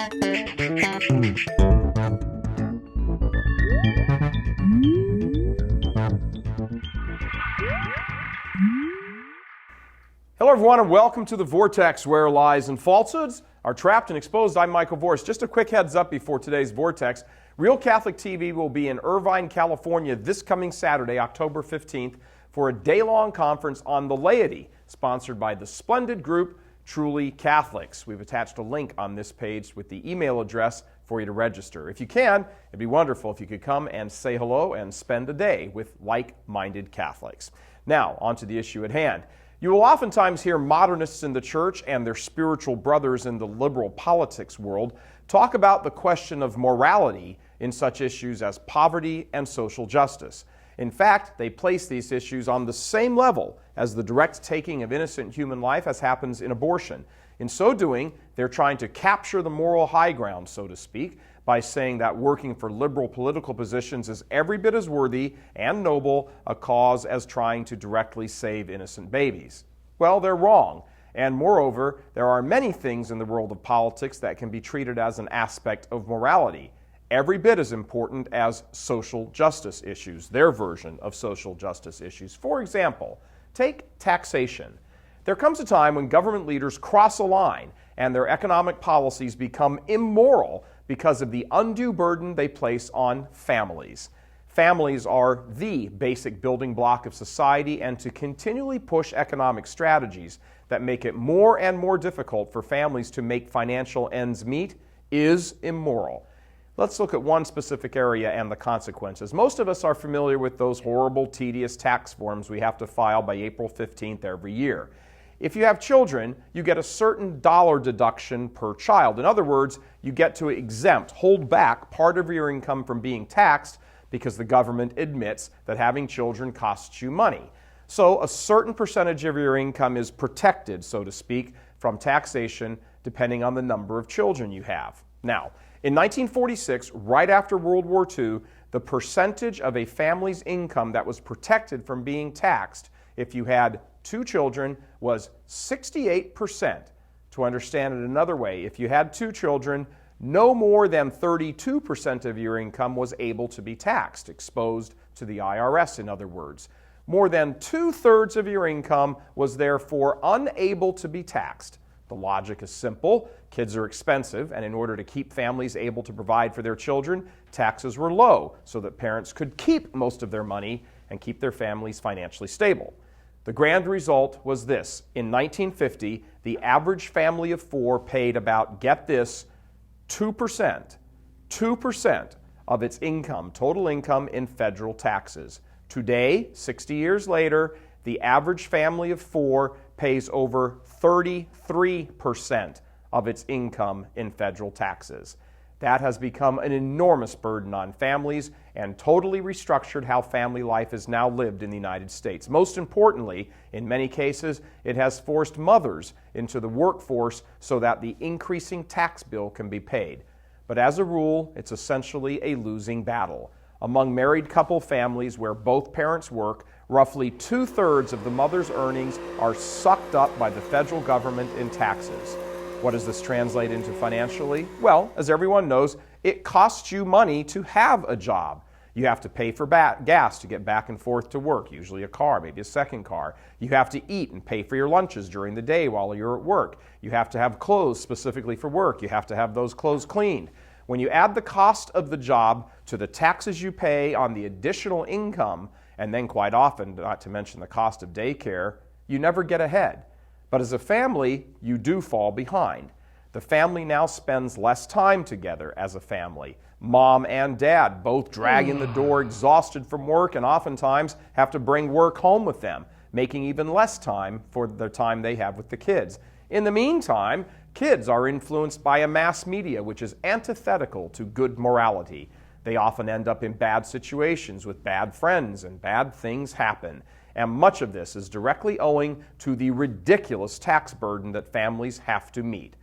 Hello everyone and welcome to The Vortex, where lies and falsehoods are trapped and exposed. I'm Michael Vorse. Just a quick heads up before today's Vortex. Real Catholic TV will be in Irvine, California this coming Saturday, October 15th, for a day-long conference on the laity, sponsored by the splendid group Truly Catholics. We've attached a link on this page with the email address for you to register. If you can, it'd be wonderful if you could come and say hello and spend a day with like-minded Catholics. Now, on to the issue at hand. You will oftentimes hear modernists in the church and their spiritual brothers in the liberal politics world talk about the question of morality in such issues as poverty and social justice. In fact, they place these issues on the same level as the direct taking of innocent human life as happens in abortion. In so doing, they're trying to capture the moral high ground, so to speak, by saying that working for liberal political positions is every bit as worthy and noble a cause as trying to directly save innocent babies. Well, they're wrong. And moreover, there are many things in the world of politics that can be treated as an aspect of morality, every bit as important as social justice issues, their version of social justice issues. For example, take taxation. There comes a time when government leaders cross a line and their economic policies become immoral because of the undue burden they place on families. Families are the basic building block of society, and to continually push economic strategies that make it more and more difficult for families to make financial ends meet is immoral. Let's look at one specific area and the consequences. Most of us are familiar with those horrible, tedious tax forms we have to file by April 15th every year. If you have children, you get a certain dollar deduction per child. In other words, you get to exempt, hold back part of your income from being taxed because the government admits that having children costs you money. So a certain percentage of your income is protected, so to speak, from taxation depending on the number of children you have. Now, in 1946, right after World War II, the percentage of a family's income that was protected from being taxed if you had 2 children was 68%. To understand it another way, if you had 2 children, no more than 32% of your income was able to be taxed, exposed to the IRS, in other words. More than 2/3 of your income was therefore unable to be taxed. The logic is simple. Kids are expensive, and in order to keep families able to provide for their children, taxes were low so that parents could keep most of their money and keep their families financially stable. The grand result was this. In 1950, the average family of 4 paid about, get this, 2% of its income, total income, in federal taxes. Today, 60 years later, the average family of 4 pays over 33% of its income in federal taxes. That has become an enormous burden on families and totally restructured how family life is now lived in the United States. Most importantly, in many cases, it has forced mothers into the workforce so that the increasing tax bill can be paid. But as a rule, it's essentially a losing battle. Among married couple families where both parents work, roughly 2/3 of the mother's earnings are sucked up by the federal government in taxes. What does this translate into financially? Well, as everyone knows, it costs you money to have a job. You have to pay for gas to get back and forth to work, usually a car, maybe a second car. You have to eat and pay for your lunches during the day while you're at work. You have to have clothes specifically for work. You have to have those clothes cleaned. When you add the cost of the job to the taxes you pay on the additional income, and then quite often, not to mention the cost of daycare, you never get ahead. But as a family, you do fall behind. The family now spends less time together as a family. Mom and dad both drag in the door exhausted from work and oftentimes have to bring work home with them, making even less time for the time they have with the kids. In the meantime, kids are influenced by a mass media which is antithetical to good morality. They often end up in bad situations with bad friends, and bad things happen. And much of this is directly owing to the ridiculous tax burden that families have to meet.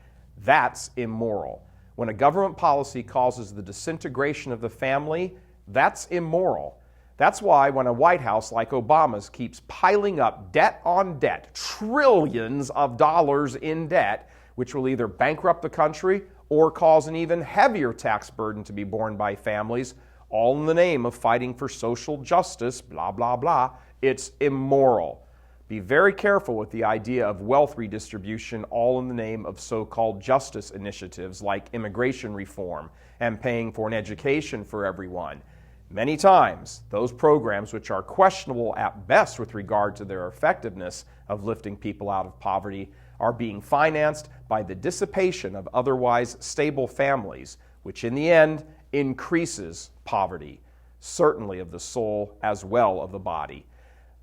That's immoral. When a government policy causes the disintegration of the family, that's immoral. That's why when a White House like Obama's keeps piling up debt on debt, trillions of dollars in debt, which will either bankrupt the country or cause an even heavier tax burden to be borne by families, all in the name of fighting for social justice, blah, blah, blah. It's immoral. Be very careful with the idea of wealth redistribution, all in the name of so-called justice initiatives like immigration reform and paying for an education for everyone. Many times, those programs, which are questionable at best with regard to their effectiveness of lifting people out of poverty, are being financed by the dissipation of otherwise stable families, which in the end increases poverty, certainly of the soul as well of the body.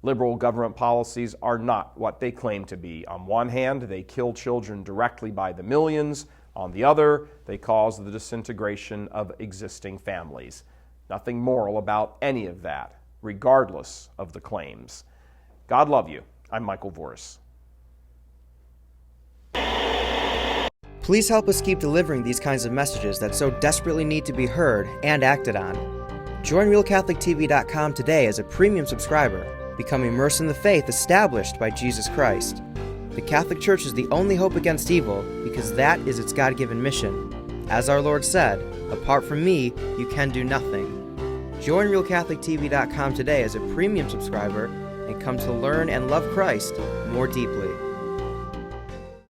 Liberal government policies are not what they claim to be. On one hand, they kill children directly by the millions. On the other, they cause the disintegration of existing families. Nothing moral about any of that, regardless of the claims. God love you. I'm Michael Voris. Please help us keep delivering these kinds of messages that so desperately need to be heard and acted on. Join RealCatholicTV.com today as a premium subscriber. Become immersed in the faith established by Jesus Christ. The Catholic Church is the only hope against evil because that is its God-given mission. As our Lord said, apart from me, you can do nothing. Join RealCatholicTV.com today as a premium subscriber and come to learn and love Christ more deeply.